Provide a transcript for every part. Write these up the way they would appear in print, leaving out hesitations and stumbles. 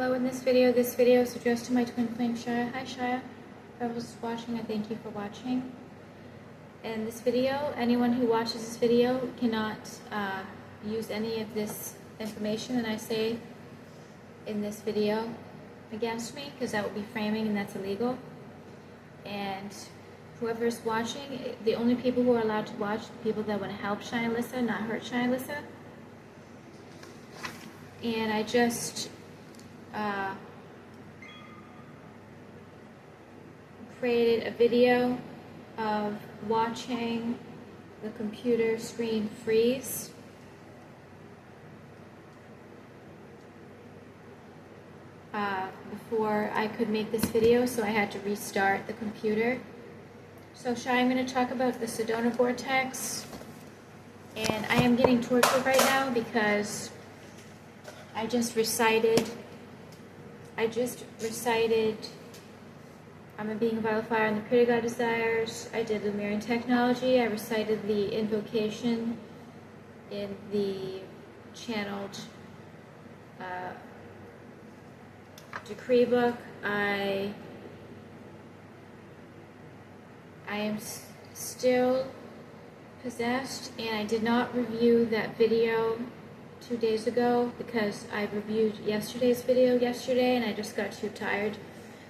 Hello, in this video is addressed to my twin flame Shia. Hi Shia. Whoever's watching, I thank you for watching. In this video, anyone who watches this video cannot use any of this information that I say in this video against me, because that would be framing and that's illegal. And whoever's watching, the only people who are allowed to watch are the people that want to help Shia Alyssa, not hurt Shia Alyssa. And I just created a video of watching the computer screen freeze. Before I could make this video, so I had to restart the computer. So Shai, I'm going to talk about the Sedona vortex, and I am getting tortured right now because I just recited I'm a being of vital fire and the purity God desires. I did Lemurian technology. I recited the invocation in the channeled decree book. I am still possessed, and I did not review that video 2 days ago because I reviewed yesterday's video yesterday and I just got too tired.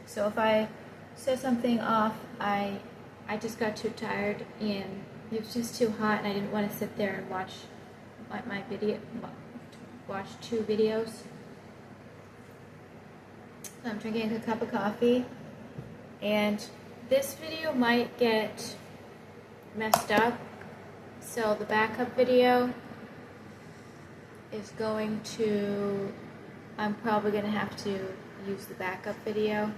So if I said something off, I just got too tired and it was just too hot and I didn't want to sit there and watch watch two videos. So I'm drinking a cup of coffee, and this video might get messed up, so the backup video is going to, I'm probably going to have to use the backup video,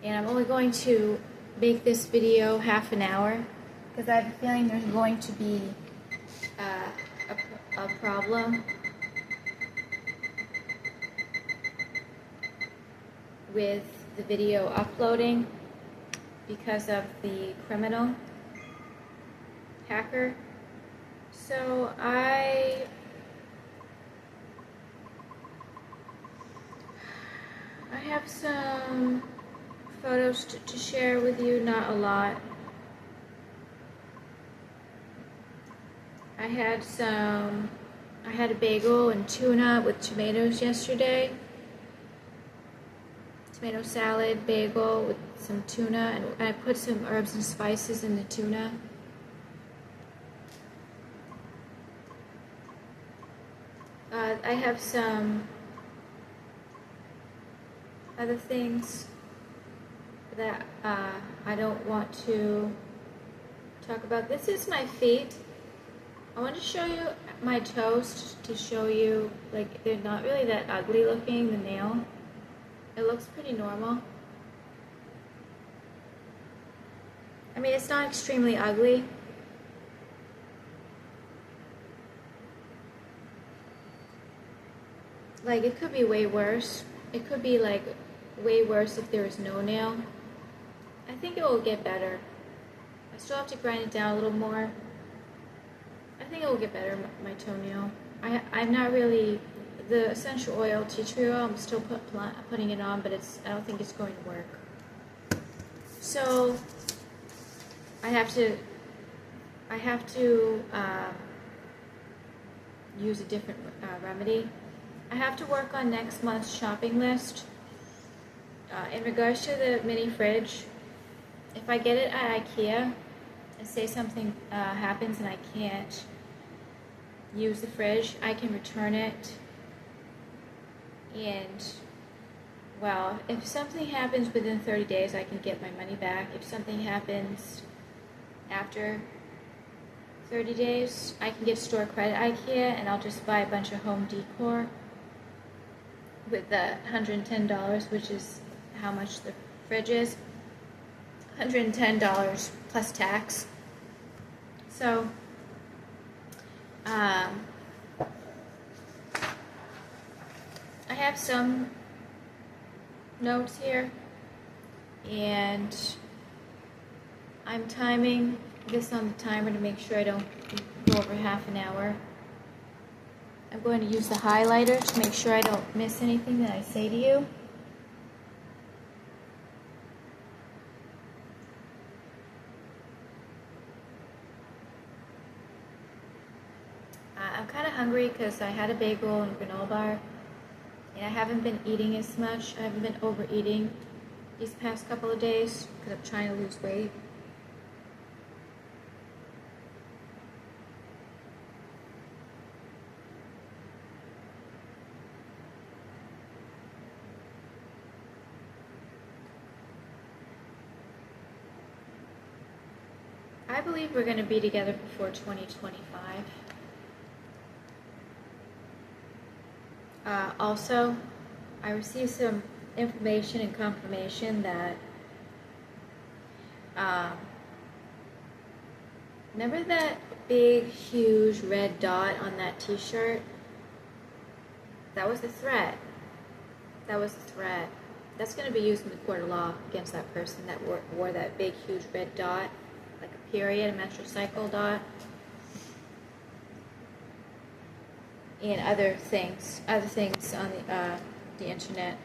and I'm only going to make this video half an hour because I have a feeling there's going to be a problem with the video uploading because of the criminal hacker. So I have some photos to share with you, not a lot. I had a bagel and tuna with tomatoes yesterday. Tomato salad, bagel with some tuna, and I put some herbs and spices in the tuna. I have some other things that I don't want to talk about. This is my feet. I want to show you my toes to show you, like, they're not really that ugly looking, the nail. It looks pretty normal. I mean, it's not extremely ugly. Like, it could be way worse. It could be, like, way worse if there was no nail. I think it will get better. I still have to grind it down a little more. I think it will get better, my toenail. I'm not really, the essential oil, tea tree oil, I'm still putting it on, but I don't think it's going to work. So I have to use a different remedy. I have to work on next month's shopping list. In regards to the mini fridge, if I get it at IKEA and say something happens and I can't use the fridge, I can return it. And, well, if something happens within 30 days, I can get my money back. If something happens after 30 days, I can get store credit at IKEA, and I'll just buy a bunch of home decor with the $110, which is how much the fridge is. $110 plus tax. So, I have some notes here, and I'm timing this on the timer to make sure I don't go over half an hour. I'm going to use the highlighter to make sure I don't miss anything that I say to you. I'm kind of hungry because I had a bagel and a granola bar, and I haven't been eating as much. I haven't been overeating these past couple of days because I'm trying to lose weight. I believe we're going to be together before 2025. Also, I received some information and confirmation that remember that big, huge red dot on that t-shirt? That was the threat. That was the threat. That's going to be used in the court of law against that person that wore that big, huge red dot, like a period, a menstrual cycle dot. And other things on the internet.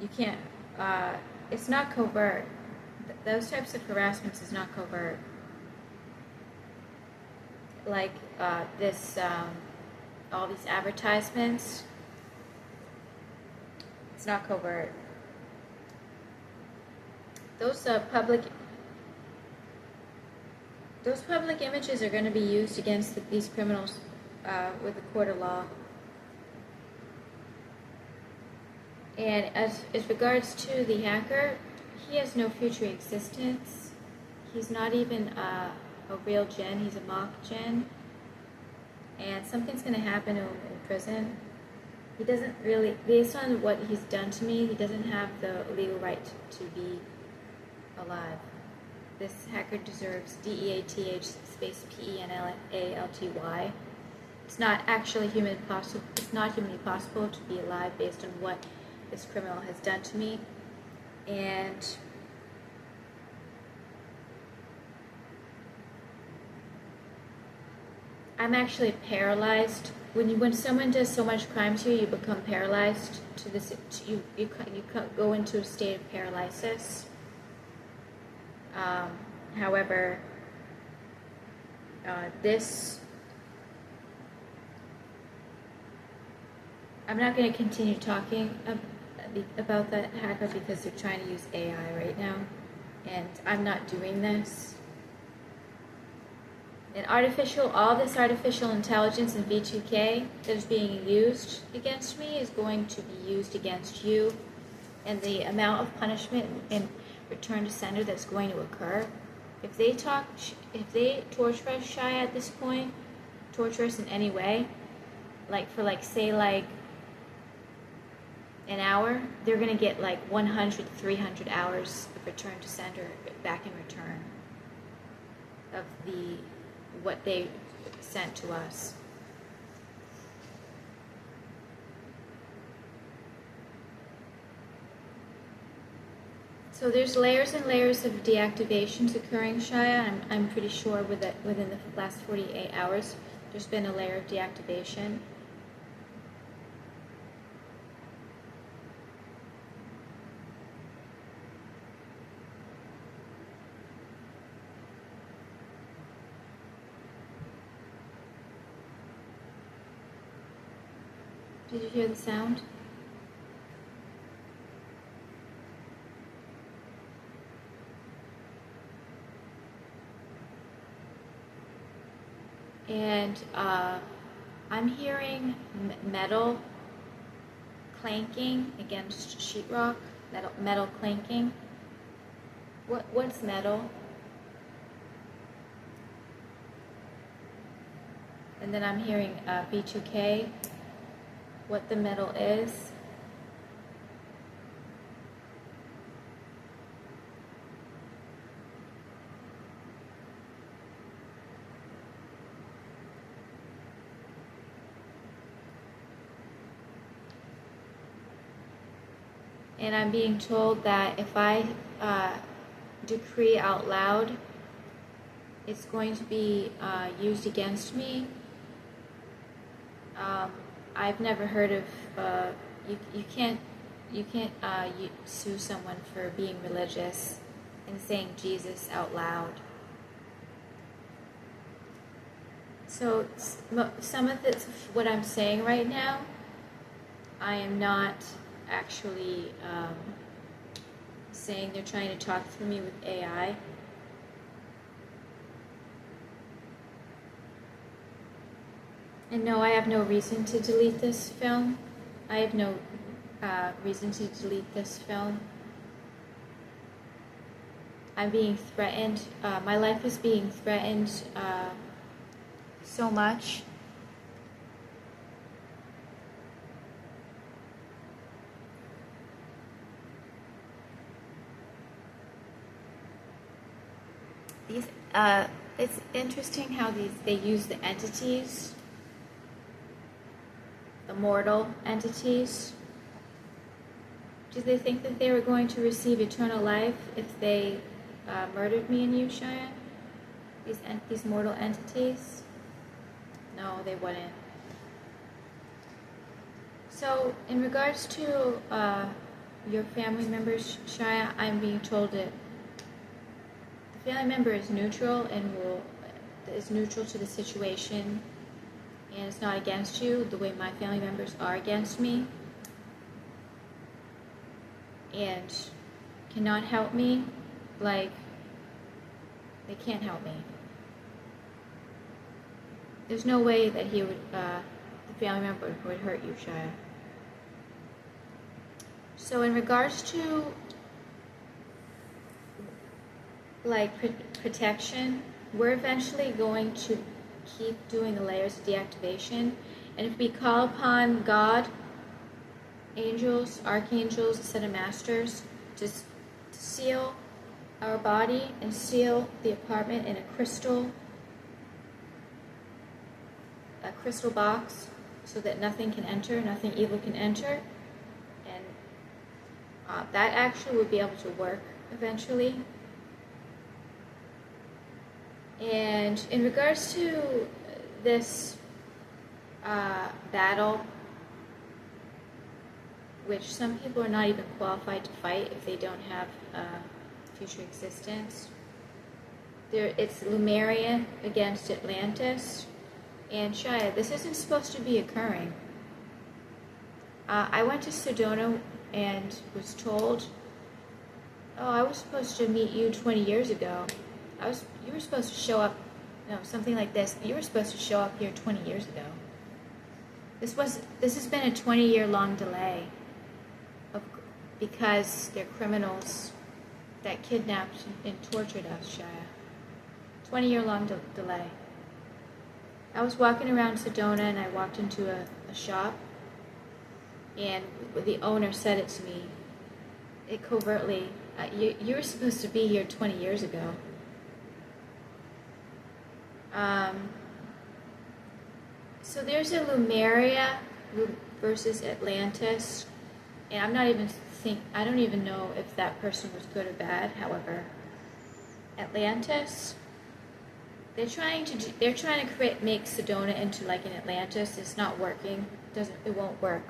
You can't, it's not covert. Those types of harassments is not covert. Like all these advertisements, it's not covert. Those public images are going to be used against these criminals with the court of law. And as regards to the hacker, he has no future existence. He's not even a real Jinn. He's a mock Jinn. And something's going to happen to him in prison. He doesn't really, based on what he's done to me, he doesn't have the legal right to be alive. This hacker deserves DEATH space PENALTY. It's not actually humanly possible to be alive based on what this criminal has done to me. And I'm actually paralyzed. When someone does so much crime to you, you become paralyzed to this. You go into a state of paralysis. However, I'm not going to continue talking about that hacker because they're trying to use AI right now, and I'm not doing this. And all this artificial intelligence in V2K that is being used against me is going to be used against you, and the amount of punishment and return to sender that's going to occur. If they torture us, Shia, at this point, torture us in any way, say an hour, they're going to get like 100, 300 hours of return to sender back in return of what they sent to us. So there's layers and layers of deactivations occurring, Shia. I'm pretty sure within the last 48 hours, there's been a layer of deactivation. Did you hear the sound? And I'm hearing metal clanking against sheetrock. Metal clanking. What's metal? And then I'm hearing B2K. What the metal is. And I'm being told that if I decree out loud, it's going to be used against me. I've never heard of you can't sue someone for being religious and saying Jesus out loud. So some of this, what I'm saying right now, I am not actually saying they're trying to talk through me with AI. And no, I have no reason to delete this film. I have no reason to delete this film. I'm being threatened. My life is being threatened so much. These, it's interesting how they use the entities, the mortal entities. Did they think that they were going to receive eternal life if they murdered me and you, Cheyenne? These mortal entities? No, they wouldn't. So, in regards to your family members, Cheyenne, I'm being told that the family member is neutral and is neutral to the situation, and it's not against you the way my family members are against me, and cannot help me like they can't help me. There's no way that he would, the family member would hurt you, Shia. So in regards to like protection, we're eventually going to keep doing the layers of deactivation, and if we call upon God, angels, archangels, a set of masters, to seal our body and seal the apartment in a crystal box, so that nothing can enter, nothing evil can enter, and that actually would be able to work eventually. And in regards to this battle, which some people are not even qualified to fight if they don't have future existence, it's Lumerian against Atlantis. And Shia, this isn't supposed to be occurring. I went to Sedona and was told, oh, I was supposed to meet you 20 years ago. You were supposed to show up, something like this. You were supposed to show up here 20 years ago. This has been a 20-year-long delay because they're criminals that kidnapped and tortured us, Shia. 20-year-long delay. I was walking around Sedona and I walked into a shop, and the owner said it to me, covertly, you were supposed to be here 20 years ago. So there's a Lumeria versus Atlantis, and I don't even know if that person was good or bad. However, Atlantis, they're trying to make Sedona into like an Atlantis. It's not working. It won't work.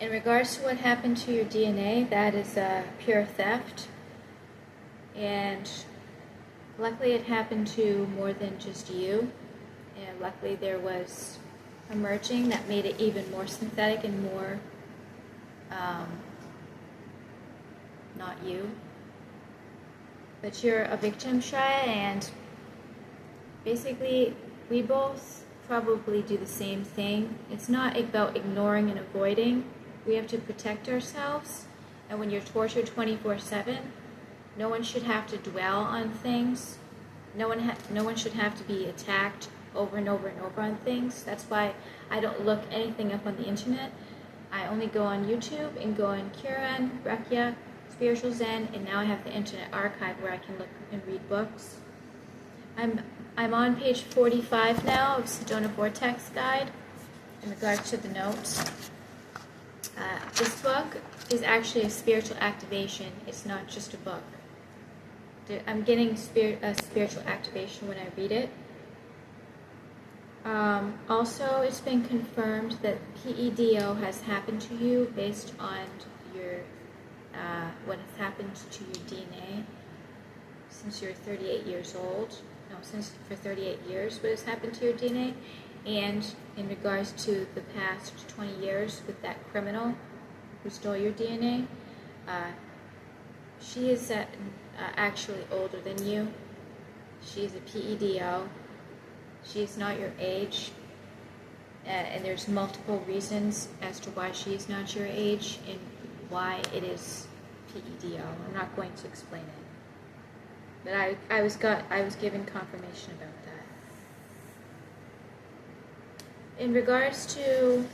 In regards to what happened to your DNA, that is pure theft. And luckily it happened to more than just you. And luckily there was a merging that made it even more synthetic and more not you. But you're a victim, Shia, and basically we both probably do the same thing. It's not about ignoring and avoiding. We have to protect ourselves, and when you're tortured 24/7, no one should have to dwell on things. No one should have to be attacked over and over and over on things. That's why I don't look anything up on the internet. I only go on YouTube and go on Kiran, Brakya, Spiritual Zen, and now I have the Internet Archive where I can look and read books. I'm on page 45 now of Sedona Vortex Guide in regards to the notes. This book is actually a spiritual activation. It's not just a book. I'm getting spiritual activation when I read it. Also, it's been confirmed that PEDO has happened to you based on your what has happened to your DNA since you're 38 years old. No, since for 38 years, what has happened to your DNA, and in regards to the past 20 years with that criminal who stole your DNA. She is actually older than you. She is a PEDO. She is not your age, and there's multiple reasons as to why she is not your age and why it is PEDO. I'm not going to explain it, but I was given confirmation about that. In regards to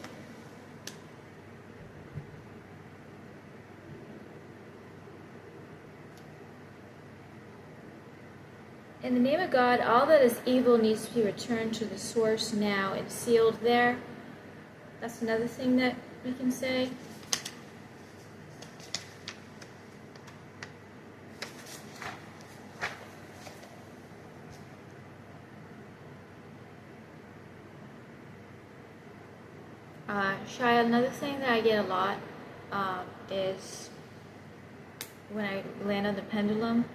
in the name of God, all that is evil needs to be returned to the source now and sealed there. That's another thing that we can say. Shia, another thing that I get a lot is when I land on the pendulum,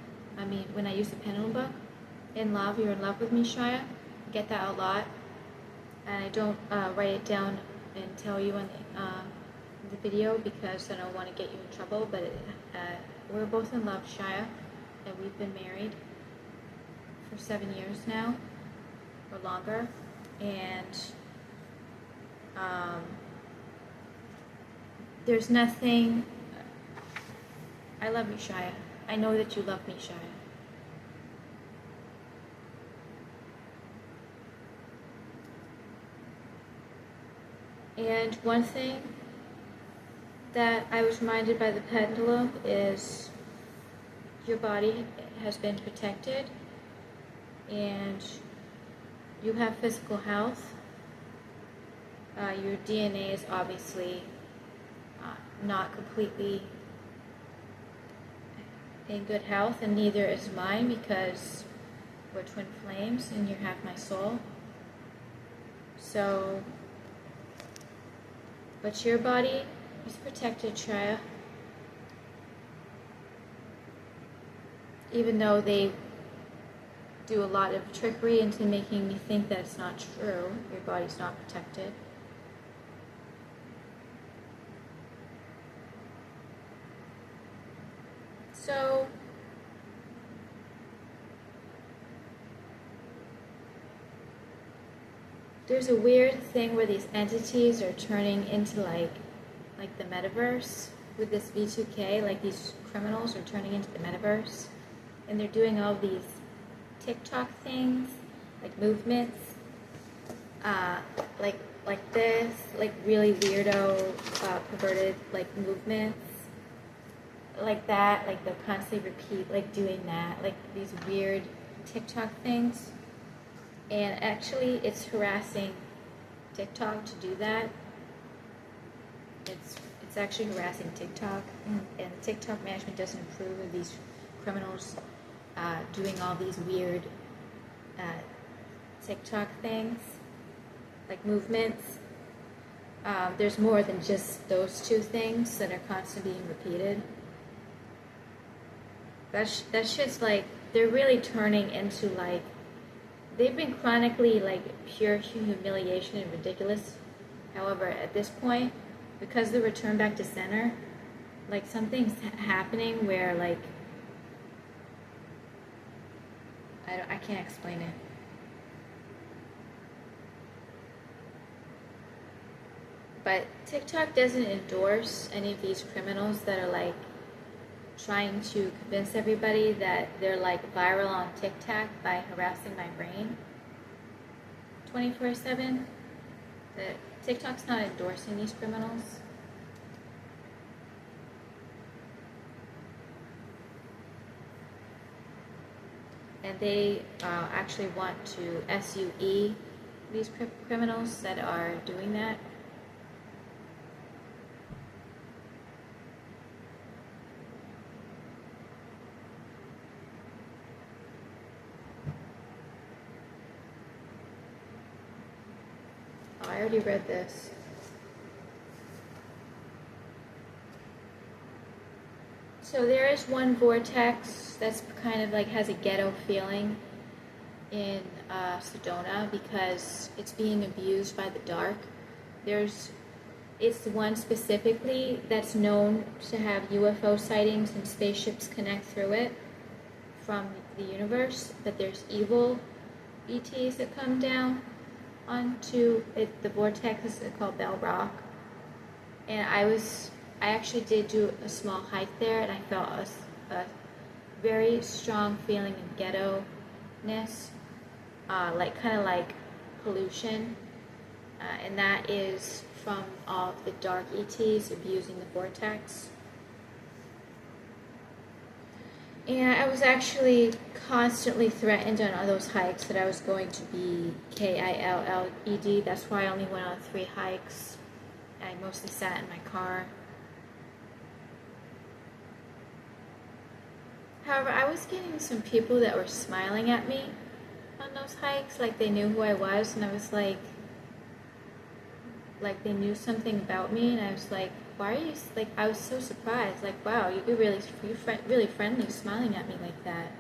when I use the pendulum book, in love, you're in love with me, Shia. I get that a lot, and I don't write it down and tell you in the video because I don't want to get you in trouble, but we're both in love, Shia, and we've been married for 7 years now, or longer, and there's nothing. I love you, Shia. I know that you love me, Shia. And one thing that I was reminded by the pendulum is your body has been protected and you have physical health. Your DNA is obviously not completely in good health, and neither is mine because we're twin flames and you're half my soul. So, but your body is protected, Shia. Even though they do a lot of trickery into making me think that it's not true, your body's not protected. So, there's a weird thing where these entities are turning into like the metaverse with this V2K, like these criminals are turning into the metaverse, and they're doing all these TikTok things, like movements, like this, like really weirdo, perverted, like movements, like that, like they'll constantly repeat, like doing that, like these weird TikTok things. And actually, it's harassing TikTok to do that. It's actually harassing TikTok, and TikTok management doesn't approve of these criminals doing all these weird TikTok things, like movements. There's more than just those two things that are constantly being repeated. That's just like, they're really turning into like, they've been chronically like pure humiliation and ridiculous. However, at this point, because the return back to center, like something's happening where like, I can't explain it. But TikTok doesn't endorse any of these criminals that are like trying to convince everybody that they're like viral on TikTok by harassing my brain 24/7. That TikTok's not endorsing these criminals. And they actually want to SUE these criminals that are doing that. I already read this. So there is one vortex that's kind of like has a ghetto feeling in Sedona because it's being abused by the dark. It's the one specifically that's known to have UFO sightings and spaceships connect through it from the universe, but there's evil ETs that come down onto it. The vortex is called Bell Rock, and I actually did do a small hike there, and I felt a very strong feeling of ghetto-ness, kind of like pollution, and that is from all of the dark ETs abusing the vortex. And I was actually constantly threatened on all those hikes that I was going to be KILLED. That's why I only went on 3 hikes. I mostly sat in my car. However, I was getting some people that were smiling at me on those hikes, like they knew who I was, and I was like they knew something about me, and I was like, why are you, like, I was so surprised, like, wow, you're really friendly, smiling at me like that.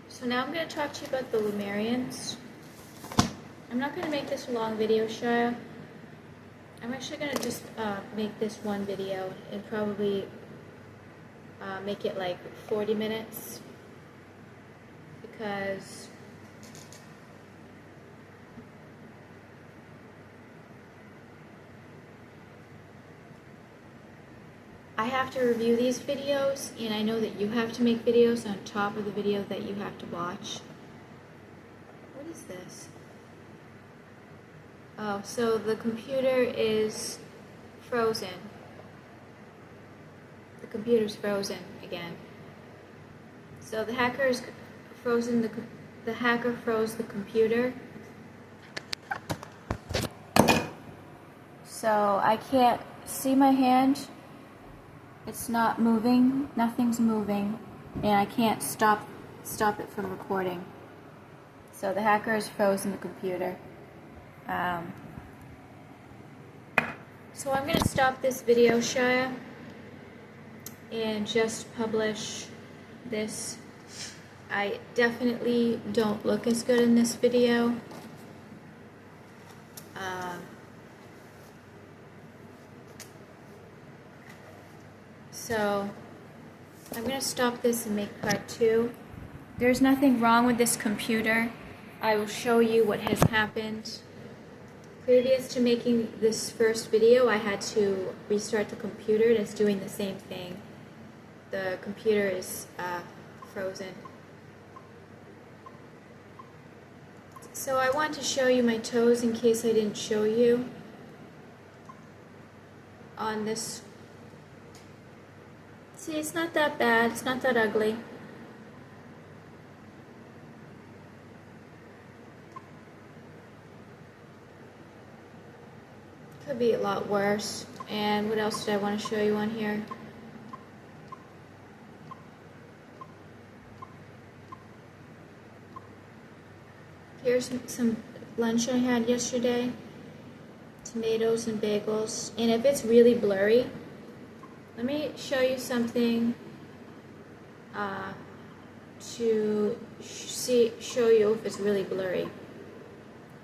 So now I'm going to talk to you about the Lemurians. I'm not going to make this a long video, Shia. I'm actually going to just make this one video and probably make it like 40 minutes because I have to review these videos, and I know that you have to make videos on top of the video that you have to watch. What is this? Oh, so the computer is frozen. The computer's frozen again. So the hacker's frozen. The hacker froze the computer. So I can't see my hand. It's not moving. Nothing's moving, and I can't stop it from recording. So the hacker has frozen the computer. So I'm going to stop this video, Shia, and just publish this. I definitely don't look as good in this video. So I'm going to stop this and make part 2. There's nothing wrong with this computer. I will show you what has happened. Previous to making this first video, I had to restart the computer, and it's doing the same thing. The computer is frozen. So I want to show you my toes in case I didn't show you on this. See, it's not that bad, it's not that ugly. Could be a lot worse. And what else did I want to show you on here? Here's some lunch I had yesterday. Tomatoes and bagels. And if it's really blurry, let me show you something to show you if it's really blurry.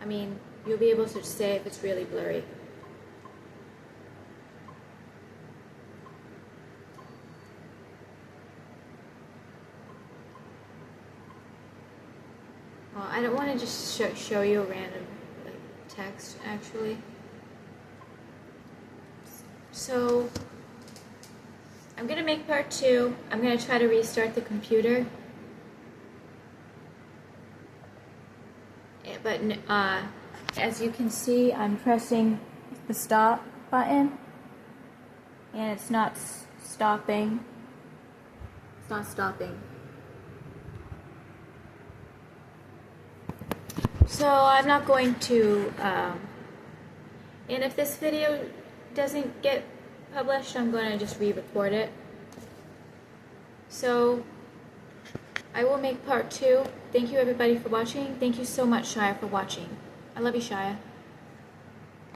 I mean, you'll be able to say if it's really blurry. Well, I don't want to just show you a random text, actually. So I'm going to make part 2. I'm going to try to restart the computer. But as you can see, I'm pressing the stop button, and it's not stopping. It's not stopping. So I'm not going to, and if this video doesn't get published, I'm going to just re-record it. So I will make part 2. Thank you everybody for watching. Thank you so much, Shia, for watching. I love you, Shia.